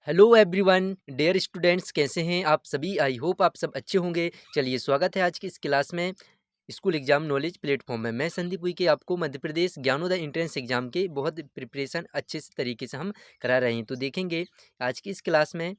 Hello everyone dear students, कैसे हैं आप सभी। आई होप आप सब अच्छे होंगे। चलिए, स्वागत है आज की इस क्लास में स्कूल एग्जाम नॉलेज प्लेटफॉर्म में। मैं संदीप हुई के आपको मध्य प्रदेश ज्ञानोदय एंट्रेंस एग्जाम के बहुत प्रिपरेशन अच्छे से तरीके से हम करा रहे हैं। तो देखेंगे आज की इस क्लास में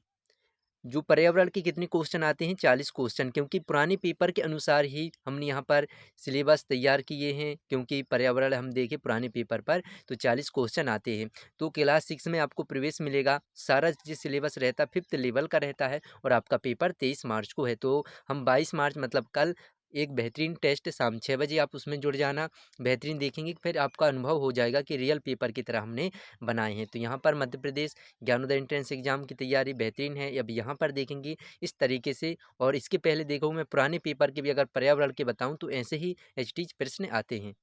जो पर्यावरण के कितने क्वेश्चन आते हैं, 40 क्वेश्चन, क्योंकि पुराने पेपर के अनुसार ही हमने यहाँ पर सिलेबस तैयार किए हैं। क्योंकि पर्यावरण हम देखें पुराने पेपर पर तो 40 क्वेश्चन आते हैं। तो क्लास 6 में आपको प्रवेश मिलेगा। सारा जो सिलेबस रहता है 5th लेवल का रहता है और आपका पेपर 23 मार्च को है। तो हम 22 मार्च मतलब कल एक बेहतरीन टेस्ट शाम 6 बजे आप उसमें जुड़ जाना। बेहतरीन देखेंगे, फिर आपका अनुभव हो जाएगा कि रियल पेपर की तरह हमने बनाए हैं। तो यहाँ पर मध्य प्रदेश ज्ञानोदय एंट्रेंस एग्जाम की तैयारी बेहतरीन है। अब यहाँ पर देखेंगे इस तरीके से, और इसके पहले देखो मैं पुराने पेपर के भी अगर पर्यावरण के बताऊं तो ऐसे ही एचटीज प्रश्न आते हैं।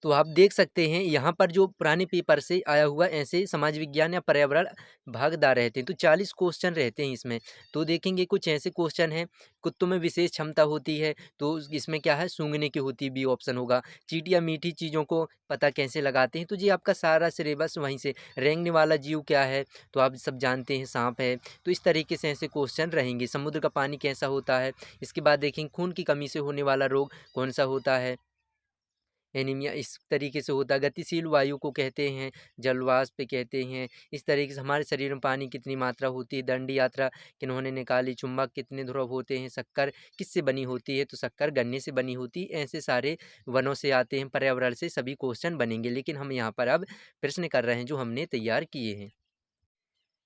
तो आप देख सकते हैं यहाँ पर जो पुराने पेपर से आया हुआ ऐसे समाज विज्ञान या पर्यावरण भागदार रहते हैं। तो 40 क्वेश्चन रहते हैं इसमें। तो देखेंगे कुछ ऐसे क्वेश्चन हैं। कुत्तों में विशेष क्षमता होती है, तो इसमें क्या है, सूंघने की होती है, बी ऑप्शन होगा। चींटियां मीठी चीज़ों को पता कैसे लगाते हैं, तो जी आपका सारा सिलेबस वहीं से। रेंगने वाला जीव क्या है, तो आप सब जानते हैं सांप है। तो इस तरीके से ऐसे क्वेश्चन रहेंगे। समुद्र का पानी कैसा होता है। इसके बाद देखेंगे खून की कमी से होने वाला रोग कौन सा होता है, एनीमिया इस तरीके से होता है। गतिशील वायु को कहते हैं, जलवाष्प कहते हैं। इस तरीके से हमारे शरीर में पानी कितनी मात्रा होती है, दंडी यात्रा किन्होंने निकाली, चुंबक कितने ध्रुव होते हैं, शक्कर किससे बनी होती है, तो शक्कर गन्ने से बनी होती है। ऐसे सारे वनों से आते हैं, पर्यावरण से सभी क्वेश्चन बनेंगे। लेकिन हम यहाँ पर अब प्रश्न कर रहे हैं जो हमने तैयार किए हैं।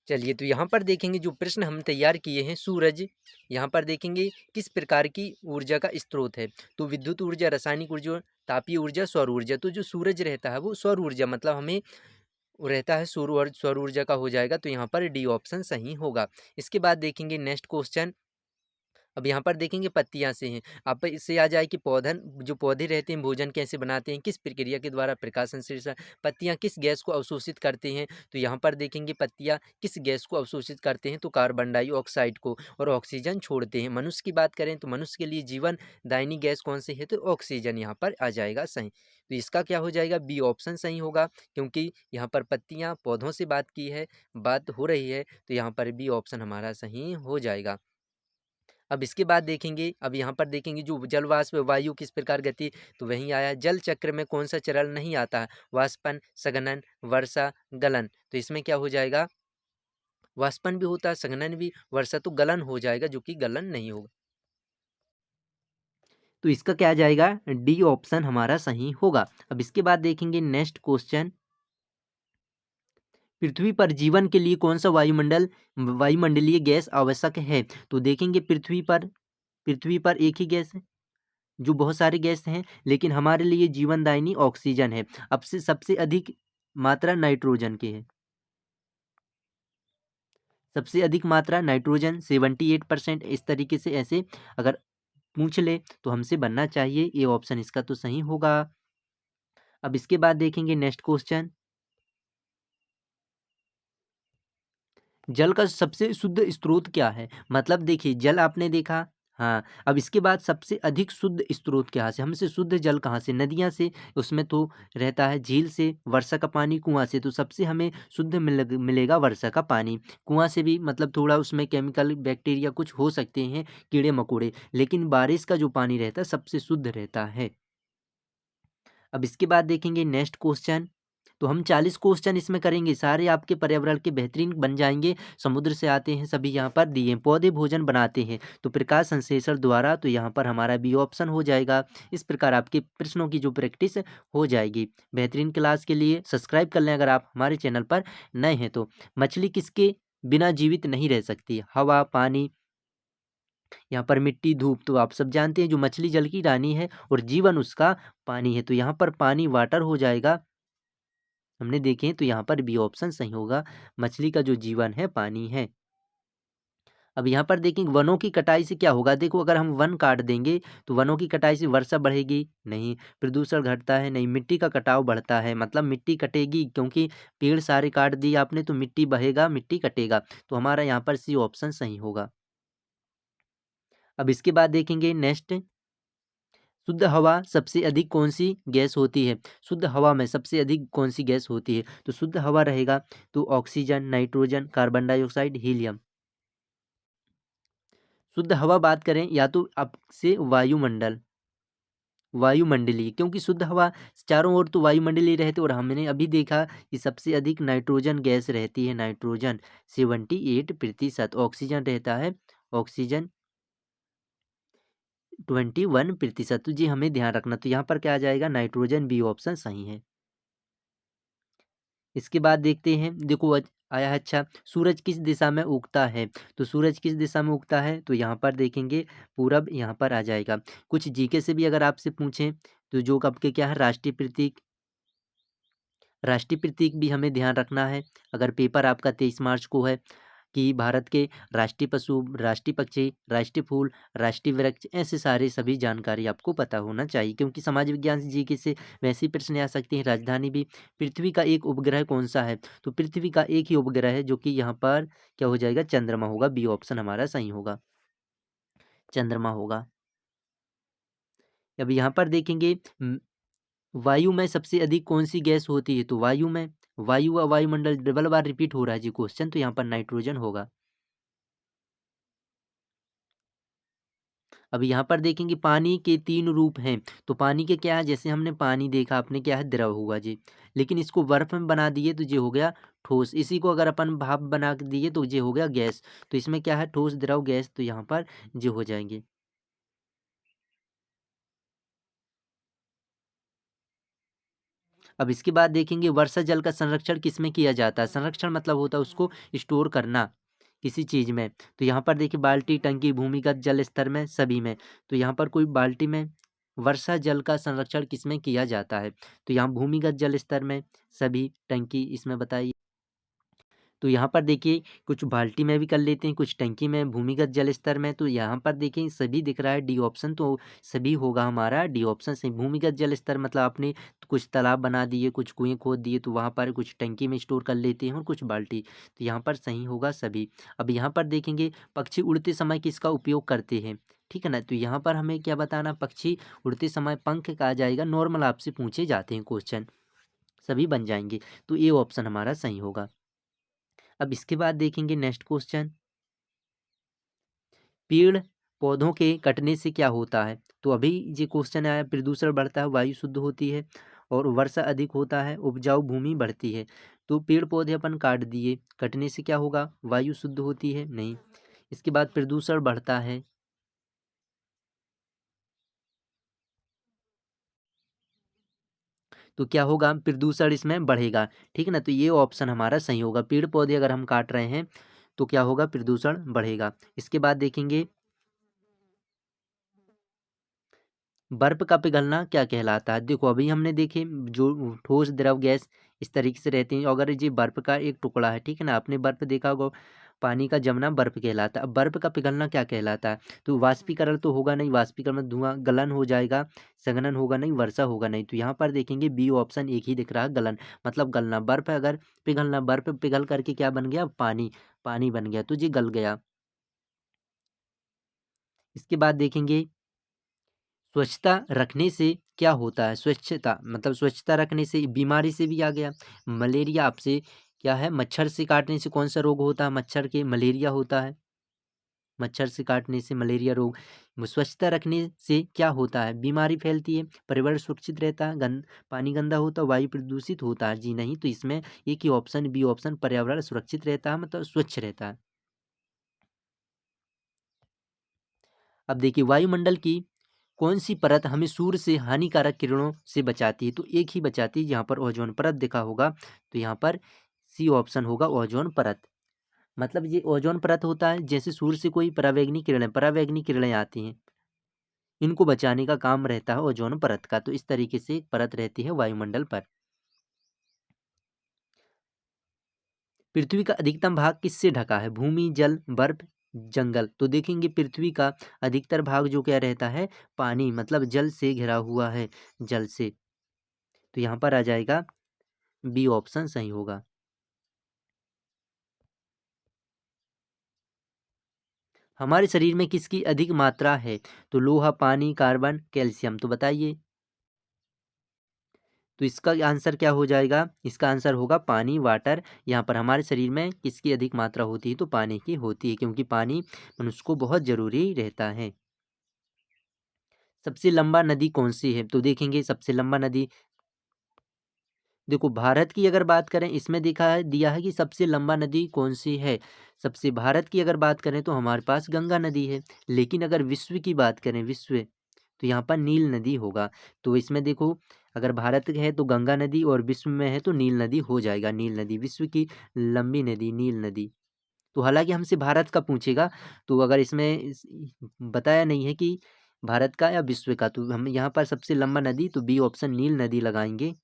चलिए, तो यहाँ पर देखेंगे जो प्रश्न हम तैयार किए हैं। सूरज यहाँ पर देखेंगे किस प्रकार की ऊर्जा का स्रोत है, तो विद्युत ऊर्जा, रासायनिक ऊर्जा, तापीय ऊर्जा, सौर ऊर्जा। तो जो सूरज रहता है वो सौर ऊर्जा मतलब हमें वो रहता है सौर ऊर्जा का हो जाएगा। तो यहाँ पर डी ऑप्शन सही होगा। इसके बाद देखेंगे नेक्स्ट क्वेश्चन। अब यहाँ पर देखेंगे पत्तियाँ से हैं। अब इससे आ जाए कि पौधन जो पौधे रहते हैं भोजन कैसे बनाते हैं, किस प्रक्रिया के द्वारा प्रकाश संश्लेषण, पत्तियाँ किस गैस को अवशोषित करते हैं। तो यहाँ पर देखेंगे पत्तियाँ किस गैस को अवशोषित करते हैं, तो कार्बन डाइऑक्साइड को, और ऑक्सीजन छोड़ते हैं। मनुष्य की बात करें तो मनुष्य के लिए जीवन दायनी गैस कौन सी है, तो ऑक्सीजन यहाँ पर आ जाएगा सही। तो इसका क्या हो जाएगा, बी ऑप्शन सही होगा। क्योंकि यहाँ पर पत्तियाँ पौधों से बात हो रही है, तो यहाँ पर बी ऑप्शन हमारा सही हो जाएगा। अब इसके बाद देखेंगे, अब यहाँ पर देखेंगे जो जल वाष्प वायु किस प्रकार गति, तो वहीं आया। जल चक्र में कौन सा चरण नहीं आता है, वाष्पन, सघनन, वर्षा, गलन। तो इसमें क्या हो जाएगा, वाष्पन भी होता है, सघनन भी, वर्षा तो गलन हो जाएगा, जो कि गलन नहीं होगा। तो इसका क्या आ जाएगा, डी ऑप्शन हमारा सही होगा। अब इसके बाद देखेंगे नेक्स्ट क्वेश्चन। पृथ्वी पर जीवन के लिए कौन सा वायुमंडलीय गैस आवश्यक है। तो देखेंगे पृथ्वी पर एक ही गैस है, जो बहुत सारे गैस हैं, लेकिन हमारे लिए जीवनदायिनी ऑक्सीजन है। अब से सबसे अधिक मात्रा नाइट्रोजन की है। सबसे अधिक मात्रा नाइट्रोजन 78%। इस तरीके से ऐसे अगर पूछ ले तो हमसे बनना चाहिए। ये ऑप्शन इसका तो सही होगा। अब इसके बाद देखेंगे नेक्स्ट क्वेश्चन। जल का सबसे शुद्ध स्रोत क्या है, मतलब देखिए जल आपने देखा। हाँ, अब इसके बाद सबसे अधिक शुद्ध स्रोत कहाँ से, हमसे शुद्ध जल कहाँ से, नदियाँ से, उसमें तो रहता है, झील से, वर्षा का पानी, कुआं से। तो सबसे हमें शुद्ध मिलेगा वर्षा का पानी। कुआं से भी मतलब थोड़ा उसमें केमिकल बैक्टीरिया कुछ हो सकते हैं, कीड़े मकोड़े, लेकिन बारिश का जो पानी रहता है सबसे शुद्ध रहता है। अब इसके बाद देखेंगे नेक्स्ट क्वेश्चन। तो हम 40 क्वेश्चन इसमें करेंगे, सारे आपके पर्यावरण के बेहतरीन बन जाएंगे। समुद्र से आते हैं सभी, यहाँ पर दिए। पौधे भोजन बनाते हैं, तो प्रकाश संश्लेषण द्वारा, तो यहाँ पर हमारा बी ऑप्शन हो जाएगा। इस प्रकार आपके प्रश्नों की जो प्रैक्टिस हो जाएगी। बेहतरीन क्लास के लिए सब्सक्राइब कर लें अगर आप हमारे चैनल पर नए हैं तो। मछली किसके बिना जीवित नहीं रह सकती, हवा, पानी, यहाँ पर मिट्टी, धूप। तो आप सब जानते हैं जो मछली जल की रानी है और जीवन उसका पानी है, तो यहाँ पर पानी वाटर हो जाएगा। हमने देखें तो यहाँ पर बी ऑप्शन सही होगा। मछली का जो जीवन है पानी है। अब यहाँ पर देखें वनों की कटाई से क्या होगा। देखो अगर हम वन काट देंगे तो वनों की कटाई से वर्षा बढ़ेगी नहीं, प्रदूषण घटता है नहीं, मिट्टी का कटाव बढ़ता है, मतलब मिट्टी कटेगी, क्योंकि पेड़ सारे काट दिए आपने तो मिट्टी बहेगा, मिट्टी कटेगा। तो हमारा यहाँ पर सी ऑप्शन सही होगा। अब इसके बाद देखेंगे नेक्स्ट। शुद्ध हवा सबसे अधिक कौन सी गैस होती है? शुद्ध हवा में सबसे अधिक कौन सी गैस होती है? तो शुद्ध हवा रहेगा तो oxygen, nitrogen, carbon dioxide, helium. शुद्ध हवा बात करें या तो आपसे वायुमंडल, वायुमंडलीय, क्योंकि शुद्ध हवा चारों ओर तो वायुमंडलीय रहते, और हमने अभी देखा कि सबसे अधिक नाइट्रोजन गैस रहती है, नाइट्रोजन 78%, ऑक्सीजन रहता है, ऑक्सीजन 21%। तो जी हमें ध्यान रखना, तो यहाँ पर क्या आ जाएगा, नाइट्रोजन, बी ऑप्शन सही है। इसके बाद देखते हैं, देखो आया है, अच्छा सूरज किस दिशा में उगता है? तो सूरज किस दिशा में उगता है? तो यहाँ पर देखेंगे पूरब, यहाँ पर आ जाएगा। कुछ जीके से भी अगर आपसे पूछें तो जो आपके क्या है, राष्ट्रीय प्रतीक, राष्ट्रीय प्रतीक भी हमें ध्यान रखना है। अगर पेपर आपका 23 मार्च को है कि भारत के राष्ट्रीय पशु, राष्ट्रीय पक्षी, राष्ट्रीय फूल, राष्ट्रीय वृक्ष, ऐसे सारे सभी जानकारी आपको पता होना चाहिए, क्योंकि समाज विज्ञान से जीके से वैसे ही प्रश्न आ सकते हैं। राजधानी भी, पृथ्वी का एक उपग्रह कौन सा है? तो पृथ्वी का एक ही उपग्रह है, जो कि यहाँ पर क्या हो जाएगा, चंद्रमा होगा, बी ऑप्शन हमारा सही होगा, चंद्रमा होगा। अब यहाँ पर देखेंगे वायु में सबसे अधिक कौन सी गैस होती है? तो वायु में, वायु व वायुमंडल डबल बार रिपीट हो रहा है जी क्वेश्चन, तो यहाँ पर नाइट्रोजन होगा। अब यहाँ पर देखेंगे पानी के 3 रूप हैं, तो पानी के क्या है, जैसे हमने पानी देखा, आपने क्या है, द्रव हुआ जी, लेकिन इसको बर्फ में बना दिए तो ये हो गया ठोस, इसी को अगर अपन भाप बना के दिए तो ये हो गया गैस। तो इसमें क्या है, ठोस, द्रव, गैस, तो यहाँ पर ये हो जाएंगे। अब इसके बाद देखेंगे वर्षा जल का संरक्षण किसमें किया जाता है? संरक्षण मतलब होता है उसको स्टोर करना किसी चीज में। तो यहाँ पर देखिए बाल्टी, टंकी, भूमिगत जल स्तर में, सभी में। तो यहाँ पर कोई बाल्टी में वर्षा जल का संरक्षण किसमें किया जाता है? तो यहाँ भूमिगत जल स्तर में, सभी, टंकी, इसमें बताइए। तो यहाँ पर देखिए कुछ बाल्टी में भी कर लेते हैं, कुछ टंकी में, भूमिगत जल स्तर में। तो यहाँ पर देखिए सभी दिख रहा है, डी ऑप्शन, तो सभी होगा हमारा डी ऑप्शन से। भूमिगत जल स्तर मतलब आपने कुछ तालाब बना दिए, कुछ कुएं खोद दिए, तो वहाँ पर कुछ टंकी में स्टोर कर लेते हैं और कुछ बाल्टी, तो यहाँ पर सही होगा सभी। अब यहाँ पर देखेंगे पक्षी उड़ते समय किसका उपयोग करते हैं? ठीक है ना, तो यहाँ पर हमें क्या बताना, पक्षी उड़ते समय पंख का आ जाएगा, नॉर्मल आपसे पूछे जाते हैं क्वेश्चन, सभी बन जाएंगे, तो ये ऑप्शन हमारा सही होगा। अब इसके बाद देखेंगे नेक्स्ट क्वेश्चन, पेड़ पौधों के कटने से क्या होता है? तो अभी ये क्वेश्चन आया, प्रदूषण बढ़ता है, वायु शुद्ध होती है, और वर्षा अधिक होता है, उपजाऊ भूमि बढ़ती है। तो पेड़ पौधे अपन काट दिए, कटने से क्या होगा, वायु शुद्ध होती है, नहीं। इसके बाद प्रदूषण बढ़ता है, तो क्या होगा, प्रदूषण इसमें बढ़ेगा। ठीक है ना, तो ये ऑप्शन हमारा सही होगा, पेड़ पौधे अगर हम काट रहे हैं तो क्या होगा, प्रदूषण बढ़ेगा। इसके बाद देखेंगे बर्फ का पिघलना क्या कहलाता है? देखो अभी हमने देखे जो ठोस, द्रव, गैस, इस तरीके से रहते हैं। अगर ये बर्फ का एक टुकड़ा है, ठीक है ना, आपने बर्फ देखा होगा, पानी का जमना बर्फ कहलाता है। अब बर्फ का पिघलना क्या कहलाता है? तो वाष्पीकरण तो होगा नहीं, वाष्पीकरण में धुआं, गलन हो जाएगा, संघनन होगा नहीं, वर्षा होगा नहीं। तो यहाँ पर देखेंगे बी ऑप्शन एक ही दिख रहा है, गलन, मतलब गलना। बर्फ अगर पिघलना, बर्फ पिघल करके क्या बन गया, पानी, पानी बन गया, तो ये गल गया। इसके बाद देखेंगे स्वच्छता रखने से क्या होता है? स्वच्छता मतलब स्वच्छता रखने से बीमारी से भी आ गया, मलेरिया आपसे क्या है, मच्छर से काटने से कौन सा रोग होता है, मच्छर के, मलेरिया होता है, मच्छर से काटने से मलेरिया रोग। स्वच्छता रखने से क्या होता है, बीमारी फैलती है, पर्यावरण सुरक्षित रहता है, पानी गंदा होता है, वायु प्रदूषित होता है, जी नहीं। तो इसमें एक ही ऑप्शन, बी ऑप्शन, पर्यावरण सुरक्षित रहता है, मतलब स्वच्छ रहता है। अब देखिए वायुमंडल की कौन सी परत हमें सूर्य से हानिकारक किरणों से बचाती है? तो एक ही बचाती है, यहाँ पर ओजोन परत देखा होगा, तो यहाँ पर सी ऑप्शन होगा, ओजोन परत। मतलब ये ओजोन परत होता है, जैसे सूर्य से कोई परावैंगनी किरणें आती हैं, इनको बचाने का काम रहता है ओजोन परत का। तो इस तरीके से एक परत रहती है वायुमंडल पर। पृथ्वी का अधिकतम भाग किससे ढका है? भूमि, जल, बर्फ, जंगल। तो देखेंगे पृथ्वी का अधिकतर भाग जो क्या रहता है, पानी, मतलब जल से घिरा हुआ है, जल से। तो यहाँ पर आ जाएगा बी ऑप्शन सही होगा। हमारे शरीर में किसकी अधिक मात्रा है? तो लोहा, पानी, कार्बन, कैल्शियम। तो बताइए। तो इसका आंसर क्या हो जाएगा? इसका आंसर होगा पानी, वाटर। यहाँ पर हमारे शरीर में किसकी अधिक मात्रा होती है? तो पानी की होती है, क्योंकि पानी मनुष्य को बहुत ज़रूरी रहता है। सबसे लंबा नदी कौन-सी है? तो देखेंगे सबसे लंबा नदी, देखो भारत की अगर बात करें, इसमें देखा है दिया है कि सबसे लंबा नदी कौन-सी है? सबसे भारत की अगर बात करें तो हमारे पास गंगा नदी है। लेकिन अगर विश्व की बात करें, विश्व, तो यहाँ पर नील नदी होगा। तो इसमें देखो, अगर भारत है तो गंगा नदी, और विश्व में है तो नील नदी हो जाएगा। नील नदी विश्व की लंबी नदी, नील नदी। तो हालाँकि हमसे भारत का पूछेगा, तो अगर इसमें बताया नहीं है कि भारत का या विश्व का, तो हम यहाँ पर सबसे लंबा नदी, तो बी ऑप्शन नील नदी लगाएँगे।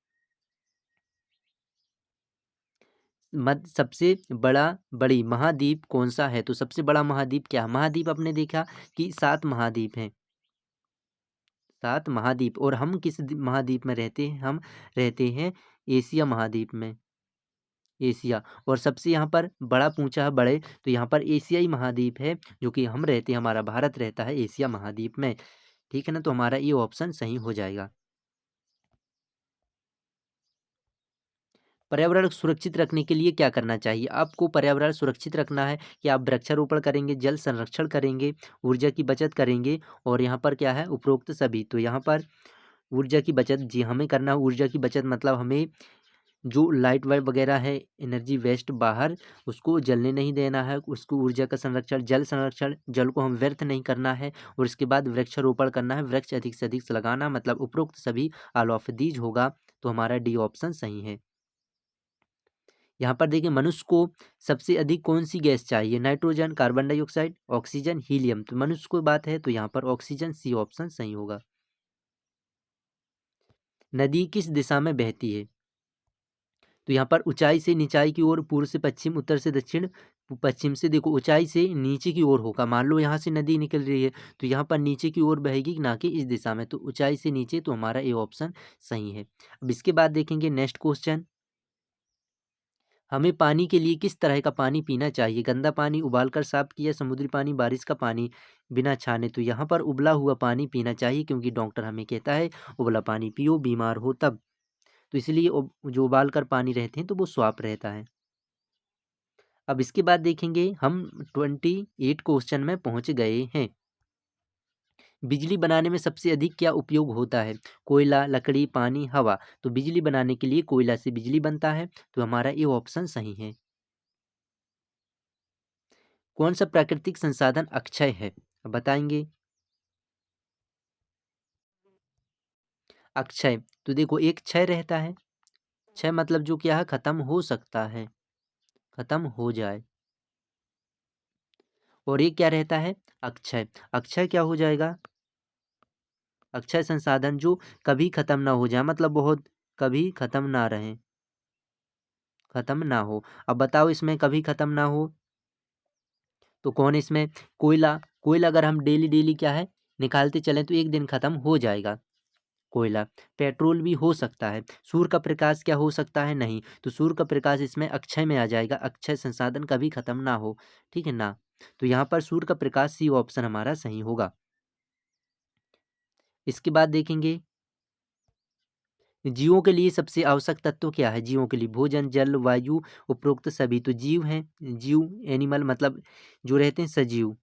सबसे बड़ी महाद्वीप कौन-सा है? तो सबसे बड़ा महाद्वीप क्या है? महाद्वीप आपने देखा कि 7 महाद्वीप हैं। 7 महाद्वीप, और हम किस महाद्वीप में रहते हैं? हम रहते हैं एशिया महाद्वीप में, एशिया। और सबसे यहाँ पर बड़ा पूछा है, बड़े, तो यहाँ पर एशियाई महाद्वीप है, जो कि हम रहते हैं, हमारा भारत रहता है एशिया महाद्वीप में। ठीक है ना? तो हमारा ये ऑप्शन सही हो जाएगा। पर्यावरण सुरक्षित रखने के लिए क्या करना चाहिए? आपको पर्यावरण सुरक्षित रखना है कि आप वृक्षारोपण करेंगे, जल संरक्षण करेंगे, ऊर्जा की बचत करेंगे, और यहाँ पर क्या है? उपरोक्त सभी। तो यहाँ पर ऊर्जा की बचत, जी हमें करना है ऊर्जा की बचत, मतलब हमें जो लाइट वाइट वगैरह है, एनर्जी वेस्ट बाहर, उसको जलने नहीं देना है, उसको ऊर्जा का संरक्षण, जल संरक्षण, जल को हम व्यर्थ नहीं करना है, और इसके बाद वृक्षारोपण करना है, वृक्ष अधिक से अधिक लगाना, मतलब उपरोक्त सभी ऑल ऑफ दीज होगा। तो हमारा डी ऑप्शन सही है। यहाँ पर देखिए, मनुष्य को सबसे अधिक कौन-सी गैस चाहिए? Nitrogen, carbon dioxide, oxygen, helium. तो मनुष्य को बात है तो यहाँ पर ऑक्सीजन, सी ऑप्शन सही होगा। नदी किस दिशा में बहती है? तो यहाँ पर ऊंचाई से निचाई की ओर, पूर्व से पश्चिम, उत्तर से दक्षिण, पश्चिम से, देखो ऊंचाई से नीचे की ओर होगा। मान लो यहाँ से नदी निकल रही है, तो यहाँ पर नीचे की ओर बहेगी, ना कि इस दिशा में। तो ऊंचाई से नीचे, तो हमारा ये ऑप्शन सही है। अब इसके बाद देखेंगे नेक्स्ट क्वेश्चन। हमें पानी के लिए किस तरह का पानी पीना चाहिए? गंदा पानी, उबालकर साफ किया समुद्री पानी, बारिश का पानी, बिना छाने। तो यहाँ पर उबला हुआ पानी पीना चाहिए, क्योंकि डॉक्टर हमें कहता है उबला पानी पियो, बीमार हो तब। तो इसलिए जो उबाल कर पानी रहते हैं तो वो साफ रहता है। अब इसके बाद देखेंगे हम 28 क्वेश्चन में पहुंच गए हैं। बिजली बनाने में सबसे अधिक क्या उपयोग होता है? कोयला, लकड़ी, पानी, हवा। तो बिजली बनाने के लिए कोयला से बिजली बनता है, तो हमारा ये ऑप्शन सही है। कौन सा प्राकृतिक संसाधन अक्षय है? अब बताएंगे। अक्षय, तो देखो एक क्षय रहता है, क्षय मतलब जो क्या है, खत्म हो सकता है, खत्म हो जाए। और ये क्या रहता है? अक्षय। अक्षय क्या हो जाएगा? अक्षय संसाधन जो कभी खत्म ना हो जाए, मतलब बहुत कभी खत्म ना रहे, खत्म ना हो। अब बताओ इसमें कभी खत्म ना हो तो कौन इसमें? कोयला। कोयला अगर हम डेली डेली क्या है, निकालते चलें तो एक दिन खत्म हो जाएगा कोयला। पेट्रोल भी हो सकता है। सूर्य का प्रकाश क्या हो सकता है? नहीं। तो सूर्य का प्रकाश इसमें अक्षय में आ जाएगा, अक्षय संसाधन कभी खत्म ना हो, ठीक है ना? तो यहाँ पर सूर्य का प्रकाश, सी ऑप्शन हमारा सही होगा। इसके बाद देखेंगे, जीवों के लिए सबसे आवश्यक तत्व क्या है? जीवों के लिए भोजन, जल, वायु, उपरोक्त सभी। तो जीव हैं, जीव एनिमल मतलब जो रहते हैं सजीव,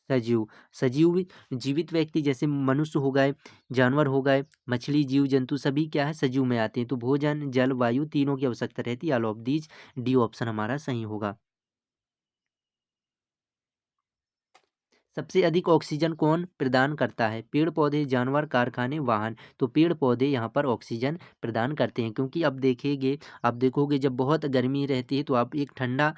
सजीव, सजीव भी जीवित व्यक्ति जैसे मनुष्य हो गए, जानवर हो गए, मछली, जीव जंतु सभी क्या है, सजीव में आते हैं। तो भोजन, जल, वायु तीनों की आवश्यकता रहती है। All of these, D option हमारा सही होगा। सबसे अधिक ऑक्सीजन कौन प्रदान करता है? पेड़ पौधे, जानवर, कारखाने, वाहन। तो पेड़ पौधे यहाँ पर ऑक्सीजन प्रदान करते हैं, क्योंकि अब देखेंगे, आप देखोगे जब बहुत गर्मी रहती है तो आप एक ठंडा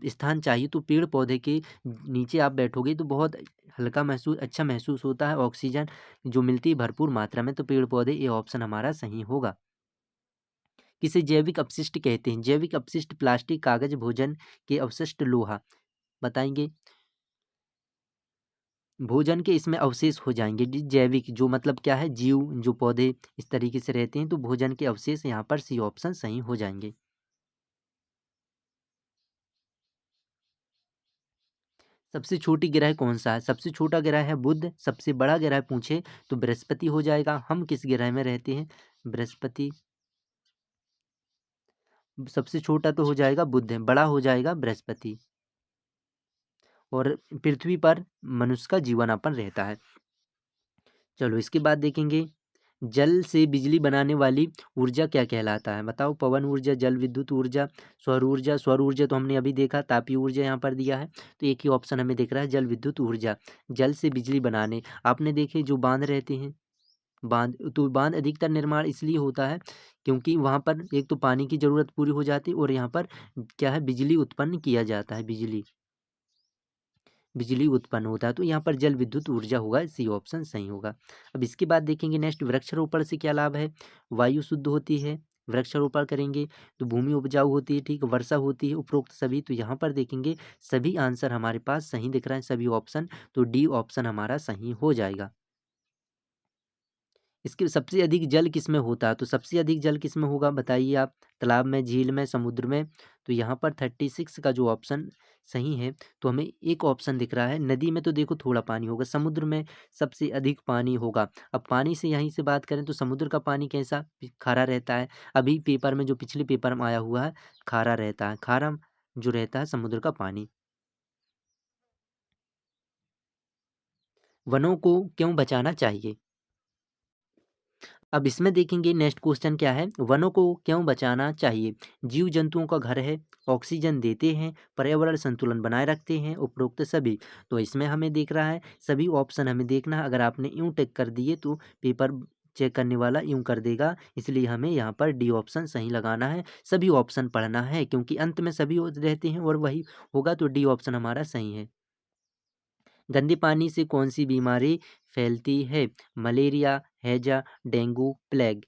स्थान चाहिए, तो पेड़ पौधे के नीचे आप बैठोगे तो बहुत हल्का महसूस, अच्छा महसूस होता है, ऑक्सीजन जो मिलती है भरपूर मात्रा में। तो पेड़ पौधे, ये ऑप्शन हमारा सही होगा। किसे जैविक अपशिष्ट कहते हैं? जैविक अपशिष्ट प्लास्टिक, कागज, भोजन के अवशिष्ट, लोहा। बताएंगे। भोजन के इसमें अवशेष हो जाएँगे। जैविक जो मतलब क्या है, जीव जो पौधे इस तरीके से रहते हैं, तो भोजन के अवशेष यहाँ पर सी ऑप्शन सही हो जाएँगे। सबसे छोटी ग्रह कौन सा है? सबसे छोटा ग्रह है बुध, सबसे बड़ा ग्रह पूछे तो बृहस्पति हो जाएगा। हम किस ग्रह में रहते हैं? बृहस्पति। सबसे छोटा तो हो जाएगा बुध, बड़ा हो जाएगा बृहस्पति। और पृथ्वी पर मनुष्य का जीवनयापन रहता है। चलो इसके बाद देखेंगे, जल से बिजली बनाने वाली ऊर्जा क्या कहलाता है? बताओ। पवन ऊर्जा, जल विद्युत ऊर्जा, सौर ऊर्जा। सौर ऊर्जा तो हमने अभी देखा, तापीय ऊर्जा यहाँ पर दिया है, तो एक ही ऑप्शन हमें दिख रहा है, जल विद्युत ऊर्जा। जल से बिजली बनाने, आपने देखे जो बांध रहते हैं, बांध, तो बांध अधिकतर निर्माण इसलिए होता है क्योंकि वहाँ पर एक तो पानी की ज़रूरत पूरी हो जाती है और यहाँ पर क्या है, बिजली उत्पन्न किया जाता है, बिजली उत्पन्न होता है, तो यहाँ पर जल विद्युत ऊर्जा होगा, सी ऑप्शन सही होगा। अब इसके बाद देखेंगे नेक्स्ट, वृक्षारोपण से क्या लाभ है? वायु शुद्ध होती है, वृक्षारोपण करेंगे तो भूमि उपजाऊ होती है, ठीक, वर्षा होती है, उपरोक्त सभी। तो यहाँ पर देखेंगे सभी आंसर हमारे पास सही दिख रहा है, सभी ऑप्शन, तो डी ऑप्शन हमारा सही हो जाएगा। इसके सबसे अधिक जल किसमें होता है? तो सबसे अधिक जल किसमें होगा बताइए आप? तालाब में, झील में, समुद्र में। तो यहाँ पर 36 का जो ऑप्शन सही है, तो हमें एक ऑप्शन दिख रहा है, नदी में तो देखो थोड़ा पानी होगा, समुद्र में सबसे अधिक पानी होगा। अब पानी से यहीं से बात करें तो समुद्र का पानी कैसा? खारा रहता है। अभी पेपर में जो पिछले पेपर में आया हुआ है, खारा रहता है, खारा जो रहता है समुद्र का पानी। वनों को क्यों बचाना चाहिए? अब इसमें देखेंगे नेक्स्ट क्वेश्चन क्या है, वनों को क्यों बचाना चाहिए? जीव जंतुओं का घर है, ऑक्सीजन देते हैं, पर्यावरण संतुलन बनाए रखते हैं, उपरोक्त सभी। तो इसमें हमें देख रहा है सभी ऑप्शन हमें देखना है, अगर आपने यूं टिक कर दिए तो पेपर चेक करने वाला यूं कर देगा, इसलिए हमें यहाँ पर डी ऑप्शन सही लगाना है, सभी ऑप्शन पढ़ना है क्योंकि अंत में सभी रहते हैं और वही होगा, तो डी ऑप्शन हमारा सही है। गंदे पानी से कौन सी बीमारी फैलती है? मलेरिया, हैजा, डेंगू, प्लेग।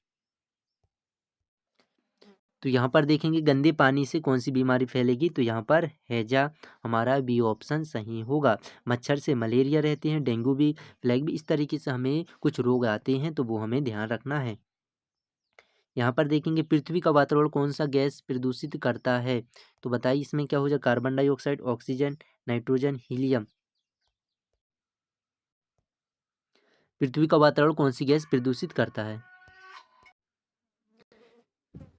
तो यहाँ पर देखेंगे गंदे पानी से कौन सी बीमारी फैलेगी, तो यहाँ पर हैजा हमारा बी ऑप्शन सही होगा। मच्छर से मलेरिया रहते हैं, डेंगू भी, प्लेग भी, इस तरीके से हमें कुछ रोग आते हैं, तो वो हमें ध्यान रखना है। यहाँ पर देखेंगे पृथ्वी का वातावरण कौन सा गैस प्रदूषित करता है? तो बताइए इसमें क्या हो जाए, carbon dioxide, oxygen, nitrogen, helium. पृथ्वी का वातावरण कौन सी गैस प्रदूषित करता है?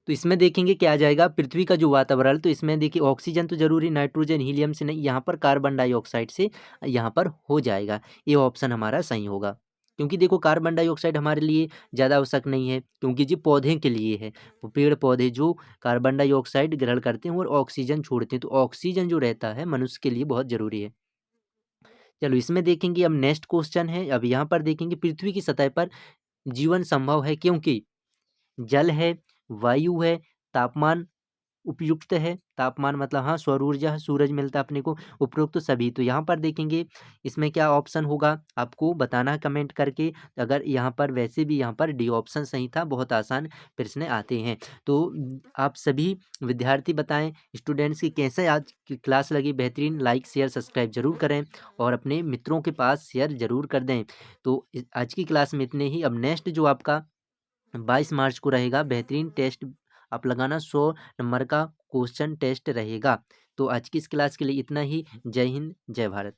तो इसमें देखेंगे क्या आ जाएगा, पृथ्वी का जो वातावरण, तो इसमें देखिए ऑक्सीजन तो जरूरी, नाइट्रोजन हीलियम से नहीं, यहाँ पर कार्बन डाइऑक्साइड से यहाँ पर हो जाएगा, ये ऑप्शन हमारा सही होगा। क्योंकि देखो कार्बन डाइऑक्साइड हमारे लिए ज़्यादा आवश्यक नहीं है, क्योंकि जी पौधे के लिए है, वो पेड़ पौधे जो कार्बन डाइऑक्साइड ग्रहण करते हैं और ऑक्सीजन छोड़ते हैं, तो ऑक्सीजन जो रहता है मनुष्य के लिए बहुत जरूरी है। चलो इसमें देखेंगे, अब नेक्स्ट क्वेश्चन है, अब यहाँ पर देखेंगे पृथ्वी की सतह पर जीवन संभव है क्योंकि जल है, वायु है, तापमान उपयुक्त है, तापमान मतलब हाँ सौर ऊर्जा है, सूरज मिलता है अपने को, उपरोक्त तो सभी। तो यहाँ पर देखेंगे इसमें क्या ऑप्शन होगा, आपको बताना है कमेंट करके। अगर यहाँ पर वैसे भी यहाँ पर डी ऑप्शन सही था, बहुत आसान प्रश्न आते हैं। तो आप सभी विद्यार्थी बताएं स्टूडेंट्स की कैसे आज की क्लास लगी, बेहतरीन, लाइक शेयर सब्सक्राइब जरूर करें और अपने मित्रों के पास शेयर जरूर कर दें। तो आज की क्लास में इतने ही। अब नेक्स्ट जो आपका 22 मार्च को रहेगा, बेहतरीन टेस्ट आप लगाना, 100 नंबर का क्वेश्चन टेस्ट रहेगा। तो आज की इस क्लास के लिए इतना ही। जय हिंद, जय भारत।